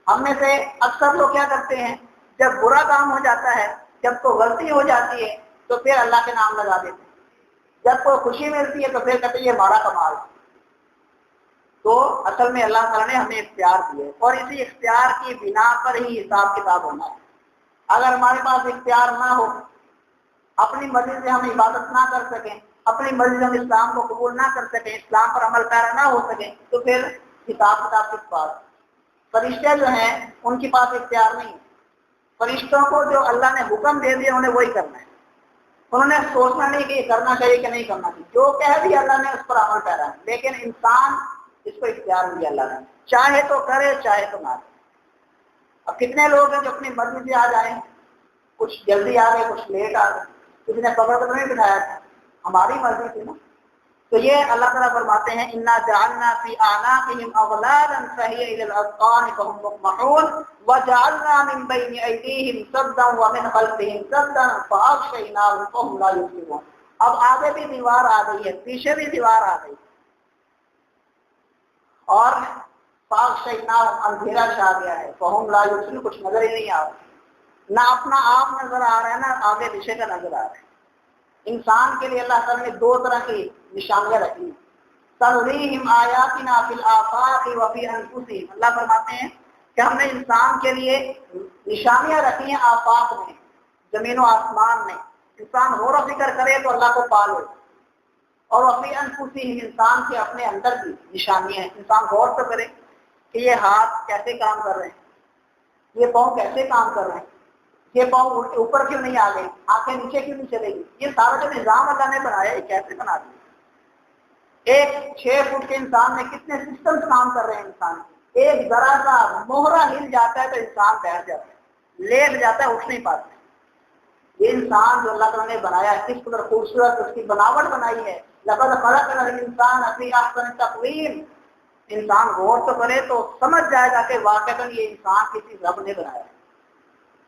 ہم میں سے اکثر لوگ کیا کرتے ہیں، جب برا کام ہو جاتا ہے، جب کوئی غلطی ہو جاتی ہے تو پھر اللہ کے نام لگا دیتے ہیں، جب کوئی خوشی ملتی ہے تو پھر کہتے ہیں یہ ہمارا کمال ہے۔ تو اصل میں اللہ تعالیٰ نے ہمیں اختیار دیے، اور اسی اختیار کی بنا پر ہی حساب کتاب ہونا ہے۔ اگر ہمارے پاس اختیار نہ ہو، اپنی مرضی سے ہم عبادت نہ کر سکیں، اپنی مرضی سے ہم اسلام کو قبول نہ کر سکیں، اسلام پر عمل پیرا نہ ہو سکیں، تو پھر حساب کتاب کس پاس؟ فرشتے جو ہیں ان کے پاس اختیار نہیں ہے، فرشتوں کو جو اللہ نے حکم دے دیا انہیں وہی کرنا ہے، انہوں نے سوچنا نہیں کہ یہ کرنا چاہیے کہ نہیں کرنا چاہیے، جو کہہ دیا اللہ نے اس پر عمل پیرا ہے۔ لیکن انسان اس کو اختیار نہیں دیا اللہ نے، چاہے تو کرے چاہے تو نہ کرے۔ اب کتنے لوگ ہیں جو اپنی مرضی سے آ جائیں، کچھ جلدی آ گئے، کچھ لیٹ آ گئے، کسی نے پکڑ کر نہیں بٹھایا تھا، ہماری مرضی تھی نا۔ تو یہ اللہ تعالیٰ فرماتے ہیں اِنَّا جَعَلْنَا فِي أَعْنَاقِهِمْ أَغْلَالًا فَهِيَ إِلَى الْأَذْقَانِ فَهُمْ مُقْمَحُونَ وَجَعَلْنَا مِنْ بَيْنِ أَيْدِيهِمْ سَدًّا وَمِنْ خَلْفِهِمْ سَدًّا فَأَغْشَيْنَاهُمْ فَهُمْ لَا يُبْصِرُونَ۔ اب آگے بھی دیوار آ گئی ہے، پیچھے بھی دیوار آ گئی، اور فَأَغْشَيْنَاهُمْ اندھیرا چھا گیا ہے، فَهُمْ لَا يُبْصِرُونَ، کچھ نظر ہی نہیں آ رہا، نہ اپنا آپ نظر آ رہا ہے، نہ آگے پیچھے کا نظر آ رہا ہے۔ انسان کے لیے اللہ تعالیٰ نے دو طرح کی نشانیاں رکھی ہیں، تَنْرِيهِمْ آيَاتِنَا فِي الْآفَاقِ وَفِي أَنفُسِهِمْ، اللہ فرماتے ہیں کہ ہم نے انسان کے لیے نشانیاں رکھی ہیں آفاق میں، زمین و آسمان میں، انسان غور و فکر کرے تو اللہ کو پا لے، اور وفی انفسہم، انسان کے اپنے اندر بھی نشانیاں ہیں، انسان غور تو کرے کہ یہ ہاتھ کیسے کام کر رہے ہیں، یہ پاؤں کیسے کام کر رہے ہیں، یہ پاؤں اوپر کیوں نہیں آ گئی، آنکھیں نیچے کیوں نہیں چلے گی، یہ سارا جو نظام اللہ نے بنایا یہ کیسے بنا دیا۔ ایک 6 فٹ کے انسان میں کتنے سسٹم کام کر رہے ہیں انسان، ایک ذرا سا موہرا ہل جاتا ہے تو انسان بیٹھ جاتا ہے، لیٹ جاتا ہے، اٹھ نہیں پاتا۔ یہ انسان جو اللہ تعالیٰ نے بنایا ہے کس قدر خوبصورت اس کی بناوٹ بنائی ہے، لقد خلقنا الانسان فی احسن تقویم، انسان غور تو کرے تو سمجھ جائے گا کہ واقعاً یہ انسان کسی رب نے بنایا ہے۔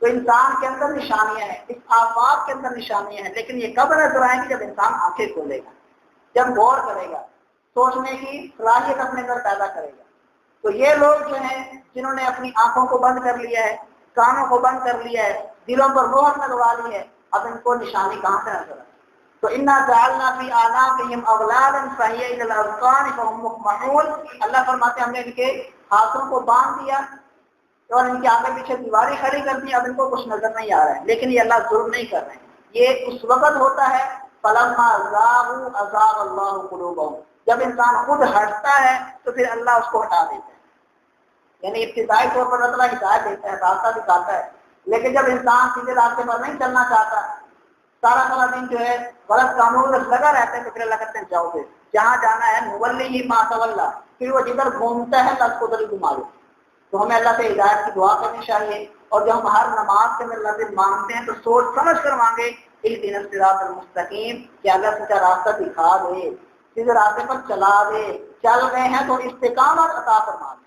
تو انسان کے اندر نشانیاں ہیں، اس آفاق کے اندر نشانیاں ہیں، لیکن یہ کب نظر آئیں گی؟ جب انسان آنکھیں کھولے گا، جب غور کرے گا، سوچنے کی صلاحیت اپنے اندر پیدا کرے گا۔ تو یہ لوگ جو ہیں جنہوں نے اپنی آنکھوں کو بند کر لیا ہے، کانوں کو بند کر لیا ہے، دلوں پر مہر لگوا لی ہے، اب ان کو نشانی کہاں سے نظر آئے؟ تو اِنَّا جَعَلْنَا فِي أَعْنَاقِهِمْ أَغْلَالًا فَهِيَ إِلَى الْأَذْقَانِ فَهُمْ مُقْمَحُونَ، اللہ فرماتے ہیں ہم نے ان کے ہاتھوں کو باندھ دیا اور ان کے آگے پیچھے دیواریں کھڑی کر دی، اب ان کو کچھ نظر نہیں آ رہا ہے، لیکن یہ اللہ ظلم نہیں کر رہے ہیں، یہ اس وقت ہوتا ہے فَلَمَّا زَاغُوا أَزَاغَ اللَّهُ قُلُوبَهُمْ، جب انسان خود ہٹتا ہے تو پھر اللہ اس کو ہٹا دیتا ہے، یعنی ابتدائی طور پر اللہ ہدایت دیتا ہے، راستہ دکھاتا ہے، لیکن جب انسان سیدھے راستے پر نہیں چلنا چاہتا، سارا دن جو ہے غلط کاموں میں لگا رہتا ہے، تو پھر اللہ کہتے ہیں جاؤ گے جہاں جانا ہے، نُوَلِّهِ مَا تَوَلَّىٰ، پھر وہ جدھر گھومتا ہے اللہ اس کو ادھر ہی گھما دے۔ تو ہمیں اللہ سے ہدایت کی دعا کرنی چاہیے، اور جب ہم ہر نماز کے اندر اللہ سے مانگتے ہیں تو سوچ سمجھ کر مانگے، اہدنا الصراط المستقیم، کہ اللہ سچا راستہ دکھا دے، سیدھے راستے پر چلا دے، چل رہے ہیں تو استقامت عطا فرما دیں۔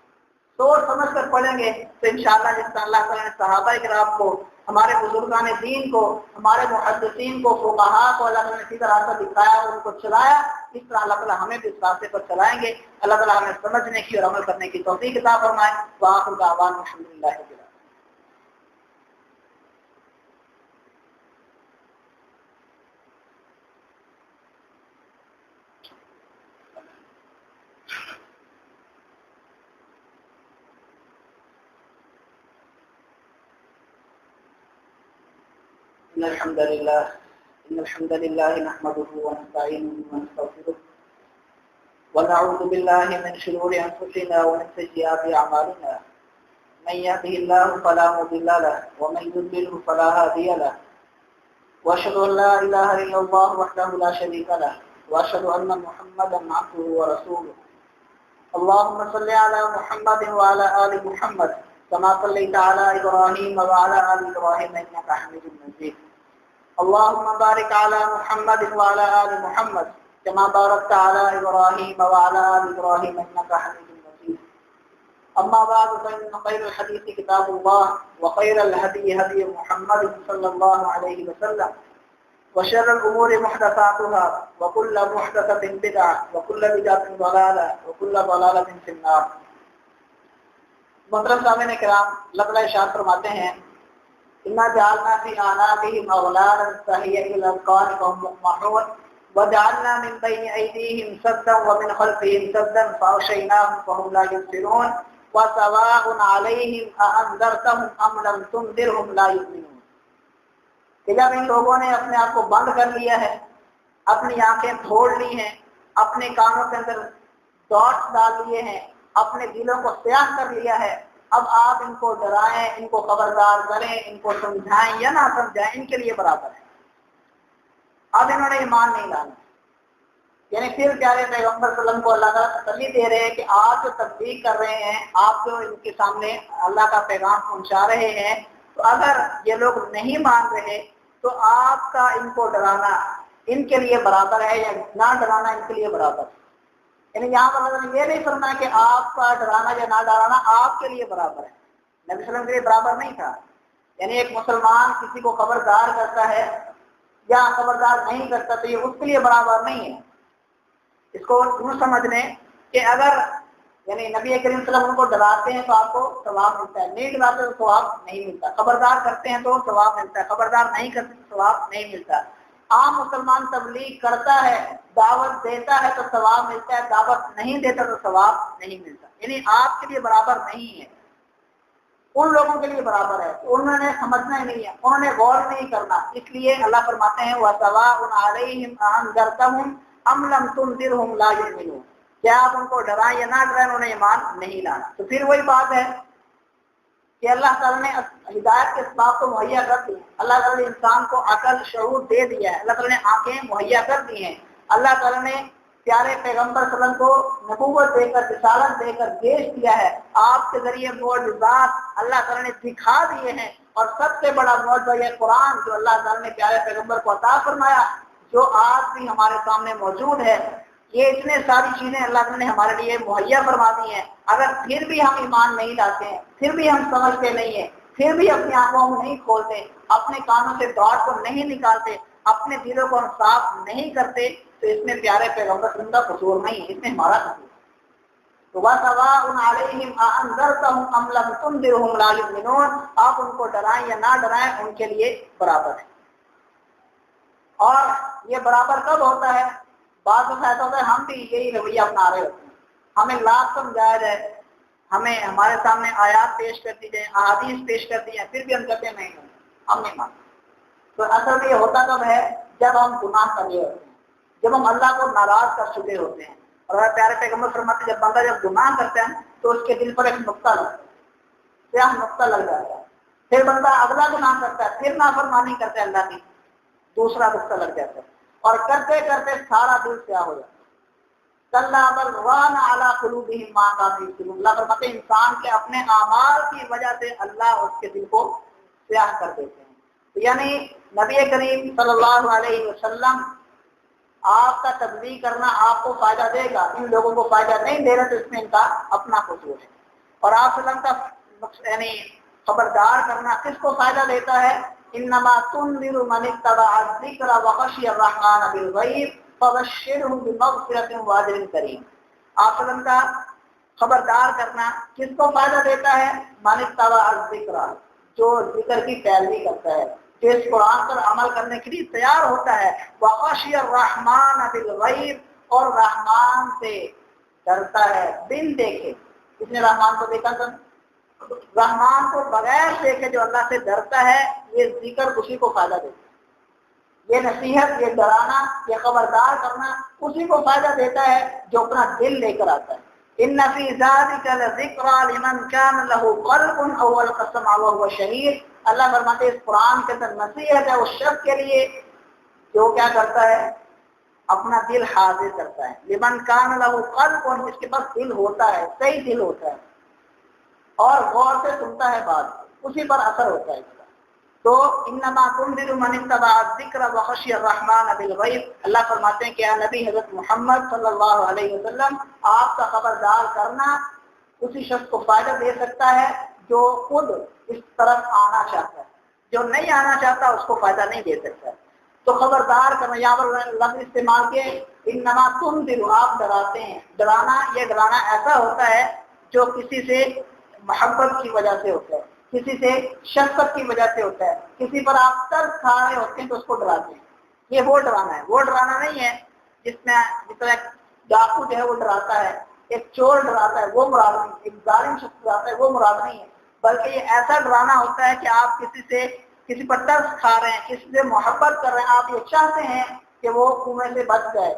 سوچ سمجھ کر پڑھیں گے تو انشاءاللہ جس طرح اللہ تعالیٰ نے صحابہ کرام کو، ہمارے بزرگان دین کو، ہمارے محدثین کو، فقہاء کو اللہ تعالیٰ نے سیدھا راستہ دکھایا اور ان کو چلایا، اس طرح اللہ تعالیٰ ہمیں بھی اس راستے پر چلائیں گے۔ اللہ تعالیٰ ہمیں سمجھنے کی اور عمل کرنے کی توفیق عطا فرمائے۔ وآخر دعوانا الحمدللہ رب العالمین۔ إن الحمد لله نحمده ونستعينه ونستغفره ونعوذ بالله من شرور أنفسنا ومن سيئات أعمالنا من يهده الله فلا مضل له ومن يضلل فلا هادي له وأشهد أن لا إله إلا الله وحده لا شريك له وأشهد أن محمدا عبده ورسوله اللهم صل على محمد وعلى آل محمد كما صليت على إبراهيم وعلى آل إبراهيم إنك حميد مجيد اللهم بارك على محمد وعلى آل محمد كما باركت على إبراهيم وعلى آل إبراهيم إنك حميد مجيد أما بعد فإن خير الحديث كتاب الله وخير الهدي هدي محمد صلى الله عليه وسلم وشر الأمور محدثاتها وكل محدثة بدعة وكل بدعة ضلالة وكل ضلالة في النار۔ محترم سامعین کرام، اللہ تعالیٰ ارشاد فرماتے ہیں اِنَّا جَعَلْنَا فِي أَعْنَاقِهِمْ أَغْلَالًا فَهِيَ إِلَى الْأَذْقَانِ فَهُمْ مُقْمَحُونَ وَجَعَلْنَا مِنْ بَيْنِ أَيْدِيهِمْ سَدًّا وَمِنْ خَلْفِهِمْ سَدًّا فَأَغْشَيْنَاهُمْ فَهُمْ لَا يُبْصِرُونَ وَسَوَاءٌ عَلَيْهِمْ أَأَنذَرْتَهُمْ أَمْ لَمْ تُنذِرْهُمْ لَا يُؤْمِنُونَ۔ کہ جب ان لوگوں نے اپنے آپ کو بند کر لیا ہے، اپنی آنکھیں پھوڑ لی ہیں، اپنے کانوں کے اندر ڈاٹس ڈال لیے ہیں، اپنے دلوں کو سیاہ کر لیا ہے، اب آپ ان کو ڈرائیں، ان کو خبردار کریں، ان کو سمجھائیں یا نہ سمجھائیں، ان کے لیے برابر ہے۔ اب انہوں نے ایمان نہیں لانا، یعنی پھر پیارے پیغمبر صلی اللہ علیہ وسلم کو اللہ تعالیٰ تسلی دے رہے ہیں کہ آپ جو تبلیغ کر رہے ہیں، آپ جو ان کے سامنے اللہ کا پیغام پہنچا رہے ہیں، تو اگر یہ لوگ نہیں مان رہے تو آپ کا ان کو ڈرانا ان کے لیے برابر ہے یا نہ ڈرانا ان کے لیے برابر ہے۔ یعنی یہاں پر مطلب یہ نہیں فرمایا کہ آپ کا ڈرانا یا نہ ڈرانا آپ کے لیے برابر ہے، نبی صلی اللہ علیہ وسلم کے لیے برابر نہیں تھا۔ یعنی ایک مسلمان کسی کو خبردار کرتا ہے یا خبردار نہیں کرتا تو یہ اس کے لیے برابر نہیں ہے۔ اس کو یوں سمجھ لیں کہ اگر یعنی نبی کریم صلی اللہ علیہ وسلم کو ڈراتے ہیں تو آپ کو ثواب ملتا ہے، نہیں ڈراتے تو ثواب نہیں ملتا، خبردار کرتے ہیں تو ثواب ملتا ہے، خبردار نہیں کرتے تو ثواب نہیں ملتا۔ عام مسلمان تبلیغ کرتا ہے، دعوت دیتا ہے تو ثواب ملتا ہے، دعوت نہیں دیتا تو ثواب نہیں ملتا، یعنی آپ کے لیے برابر نہیں ہے، ان لوگوں کے لیے برابر ہے، انہوں نے سمجھنا ہی نہیں ہے، انہوں نے غور نہیں کرنا، اس لیے اللہ فرماتے ہیں وَسَوَاءٌ عَلَيْهِمْ أَأَنذَرْتَهُمْ أَمْ لَمْ تُنذِرْهُمْ لَا يُؤْمِنُونَ۔ کیا آپ ان کو ڈرائیں یا نہ ڈرائیں انہوں نے ایمان نہیں لانا۔ تو پھر وہی بات ہے کہ اللہ تعالیٰ نے ہدایت کے اسباب کو مہیا کر دی، اللہ تعالیٰ نے انسان کو عقل شعور دے دیا ہے، اللہ تعالیٰ نے آنکھیں مہیا کر دی ہیں، اللہ تعالیٰ نے پیارے پیغمبر صلی اللہ علیہ وسلم کو نبوت دے کر رسالت دے کر بھیج دیا ہے، آپ کے ذریعے معجزات اللہ تعالیٰ نے دکھا دیے ہیں، اور سب سے بڑا معجزہ یہ قرآن جو اللہ تعالیٰ نے پیارے پیغمبر کو عطا فرمایا، جو آج بھی ہمارے سامنے موجود ہے۔ یہ اتنے ساری چیزیں اللہ تعالیٰ نے ہمارے لیے مہیا فرما دی ہیں، اگر پھر بھی ہم ایمان نہیں لاتے ہیں، پھر بھی ہم سمجھتے نہیں ہیں، پھر بھی اپنی آنکھوں کو نہیں کھولتے، اپنے کانوں سے ڈاٹ کو نہیں نکالتے، اپنے دلوں کو صاف نہیں کرتے، تو اس میں پیارے پیغمبر کا قصور نہیں، اس میں ہمارا قصور ہے۔ تو وَسَوَاءٌ عَلَيْهِمْ أَأَنذَرْتَهُمْ أَمْ لَمْ تُنذِرْهُمْ لَا يُؤْمِنُونَ۔ آپ ان کو ڈرائیں یا نہ ڈرائیں ان کے لیے برابر ہے۔ اور یہ برابر کب ہوتا ہے؟ بعض وقت ایسا ہوتا ہے ہم بھی یہی رویہ اپنا رہے ہوتے ہیں، ہمیں لاکھ سمجھایا جائے، ہمیں ہمارے سامنے آیات پیش کر دی جائیں، احادیث پیش کر دی جائیں، پھر بھی ہم کہتے ہیں نہیں ہم نہیں مانتے۔ تو اصل میں یہ ہوتا کب ہے؟ جب ہم گناہ کر رہے ہوتے ہیں، جب ہم اللہ کو ناراض کر چکے ہوتے ہیں۔ اور پیارے پیغمبر فرماتے ہیں جب بندہ جب گناہ کرتا ہے تو اس کے دل پر ایک نقطہ لگتا ہے، سیاہ نقطہ لگ جاتا ہے، پھر بندہ اگلا گناہ کرتا ہے، پھر نافرمانی کرتا ہے اللہ کی، دوسرا نقطہ لگ جاتا ہے، اور کرتے کرتے سارا دل سیاہ ہو جاتا ہے۔ کَلَّا بَلْ رَانَ عَلَىٰ قُلُوبِهِمْ مَا كَانُوا يَكْسِبُونَ۔ اللہ فرماتے ہیں انسان کے اپنے اعمال کی وجہ سے اللہ اس کے دل کو سیاہ کر دیتے ہیں۔ تو یعنی نبی کریم صلی اللہ علیہ وسلم آپ کا تبلیغ کرنا آپ کو فائدہ دے گا، ان لوگوں کو فائدہ نہیں دے رہا تو اس میں ان کا اپنا قصور ہے۔ اور آپ صلی اللہ علیہ وسلم کا یعنی خبردار کرنا کس کو فائدہ دیتا ہے؟ انما تنذر من اتبع الذکر وخشی الرحمن بالغیب فبشرہ بمغفرۃ واجر کریم۔ آپ صلی اللہ علیہ وسلم کا خبردار کرنا کس کو فائدہ دیتا ہے؟ من اتبع الذکر، جو ذکر کی پیروی کرتا ہے، جو اس قرآن پر عمل کرنے کے لیے تیار ہوتا ہے، وخشی الرحمن بالغیب، اور رحمان سے ڈرتا ہے بن دیکھے۔ اس نے رحمان کو دیکھا تھا، رحمان کو بغیر دیکھے جو اللہ سے ڈرتا ہے، یہ ذکر اسی کو فائدہ دیتا ہے، یہ نصیحت، یہ ڈرانا، یہ خبردار کرنا اسی کو فائدہ دیتا ہے جو اپنا دل لے کر آتا ہے۔ ان فی ذلک لذکری لمن کان له قلب او القى السمع وهو شہید۔ اللہ فرماتے ہیں اس قرآن کے اندر نصیحت ہے اس شخص کے لیے جو کیا کرتا ہے؟ اپنا دل حاضر کرتا ہے۔ لمن کان له قلب، جس کے پاس دل ہوتا ہے، صحیح دل ہوتا ہے اور غور سے سنتا ہے بات، اسی پر اثر ہوتا ہے اس کا۔ تو انما تنذر من اتبع الذکر وخشی الرحمن بالغیب، اللہ فرماتے ہیں کہ یا نبی حضرت محمد صلی اللہ علیہ وسلم، آپ کا خبردار کرنا اسی شخص کو فائدہ دے سکتا ہے جو خود اس طرف آنا چاہتا ہے، جو نہیں آنا چاہتا اس کو فائدہ نہیں دے سکتا۔ تو خبردار کرنا، یہاں پر لفظ استعمال کیے انما تنذر، آپ ڈراتے ہیں۔ ڈرانا، یہ ڈرانا ایسا ہوتا ہے جو کسی سے محبت کی وجہ سے ہوتا ہے، کسی سے شفقت کی وجہ سے ہوتا ہے، کسی پر آپ ترس کھا رہے ہوتے ہیں تو اس کو ڈراتے ہیں، یہ وہ ڈرانا ہے۔ وہ ڈرانا نہیں ہے جس میں جس طرح ڈاکو جو ہے وہ ڈراتا ہے، ایک چور ڈراتا ہے، وہ مراد نہیں، ایک ظالم شخص ڈراتا ہے، وہ مراد نہیں ہے، بلکہ یہ ایسا ڈرانا ہوتا ہے کہ آپ کسی پر ترس کھا رہے ہیں، کسی سے محبت کر رہے ہیں، آپ یہ چاہتے ہیں کہ وہ کنویں سے بچ جائے،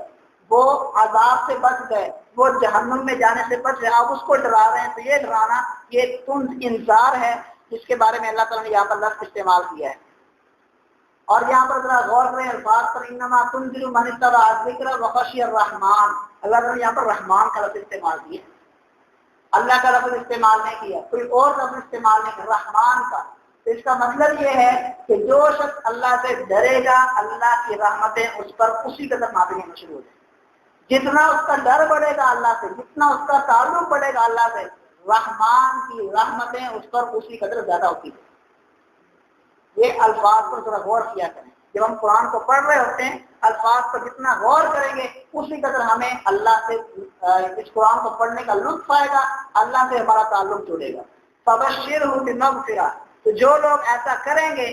وہ عذاب سے بچ گئے، وہ جہنم میں جانے سے بچ گئے، آپ اس کو ڈرا رہے ہیں۔ تو یہ ڈرانا، یہ تند انذار ہے جس کے بارے میں اللہ تعالیٰ نے یہاں پر لفظ استعمال کیا ہے۔ اور یہاں پر ذرا غور کریں الفاظ پر، انما تنذر من اتبع الذکر وخشی الرحمن، اللہ تعالیٰ نے یہاں پر رحمان کا لفظ استعمال کیا، اللہ کا لفظ استعمال نہیں کیا، کوئی اور لفظ استعمال نہیں کیا، رحمان کا۔ تو اس کا مطلب یہ ہے کہ جو شخص اللہ سے ڈرے گا، اللہ کی رحمتیں اس پر اسی قدر نازل ہونا شروع ہو جائیں۔ جتنا اس کا ڈر بڑھے گا اللہ سے، جتنا اس کا تعلق بڑھے گا اللہ سے، رحمان کی رحمتیں اس پر اسی قدر زیادہ ہوتی ہیں۔ یہ الفاظ پر ذرا غور کیا کریں، جب ہم قرآن کو پڑھ رہے ہوتے ہیں الفاظ پر جتنا غور کریں گے اسی قدر ہمیں اللہ سے اس قرآن کو پڑھنے کا لطف آئے گا، اللہ سے ہمارا تعلق جڑے گا۔ فبشرہ بمغفرہ، تو جو لوگ ایسا کریں گے،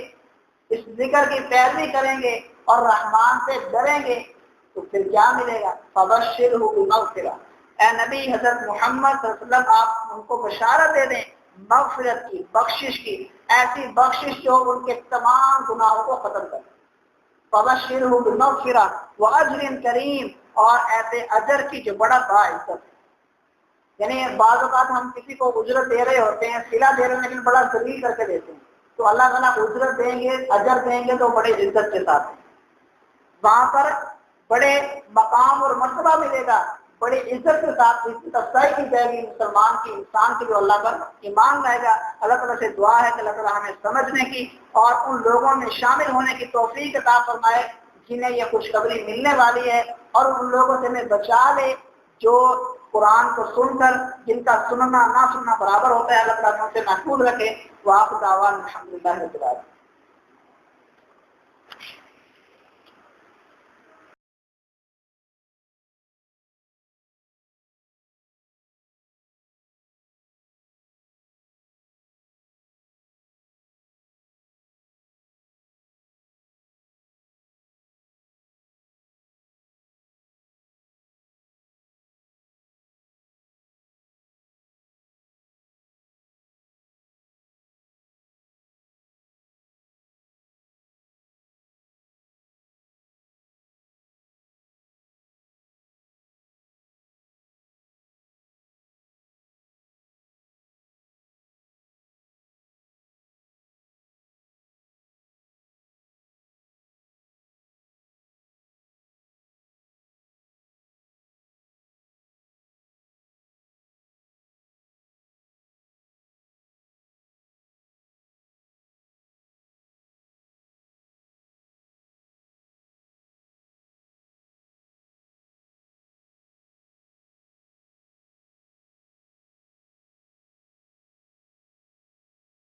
اس ذکر کی پیروی کریں گے اور رحمان سے ڈریں گے تو پھر کیا ملے گا؟ فبشرہ بمغفرہ، اے نبی حضرت محمد صلی اللہ علیہ وسلم آپ ان کو بشارت دے دیں مغفرت کی، بخشش کی، ایسی بخشش جو ان کے تمام گناہوں کو ختم کرے۔ فبشرہ بمغفرہ واجر کریم، اور ایسے اجر کی جو بڑا باعزت ہے۔ یعنی بعض اوقات ہم کسی کو اجرت دے رہے ہوتے ہیں، صلہ دے رہے ہیں، لیکن بڑا ذلیل کر کے دیتے ہیں، تو اللہ تعالیٰ اجرت دیں گے، اجر دیں گے تو بڑے عزت کے ساتھ، وہاں پر بڑے مقام اور مرتبہ ملے گا، بڑی عزت کے ساتھ اس کی افزائی کی جائے گی مسلمان کی، انسان کی جو اللہ پر ایمان لائے گا۔ اللہ تعالیٰ سے دعا ہے کہ اللہ تعالیٰ ہمیں سمجھنے کی اور ان لوگوں میں شامل ہونے کی توفیق عطا فرمائے جنہیں یہ خوشخبری ملنے والی ہے، اور ان لوگوں سے ہمیں بچا لے جو قرآن کو سن کر جن کا سننا نہ سننا برابر ہوتا ہے، اللہ تعالیٰ ہم سے محفوظ رکھے۔ وآخر دعوانا الحمدللہ رب العالمین۔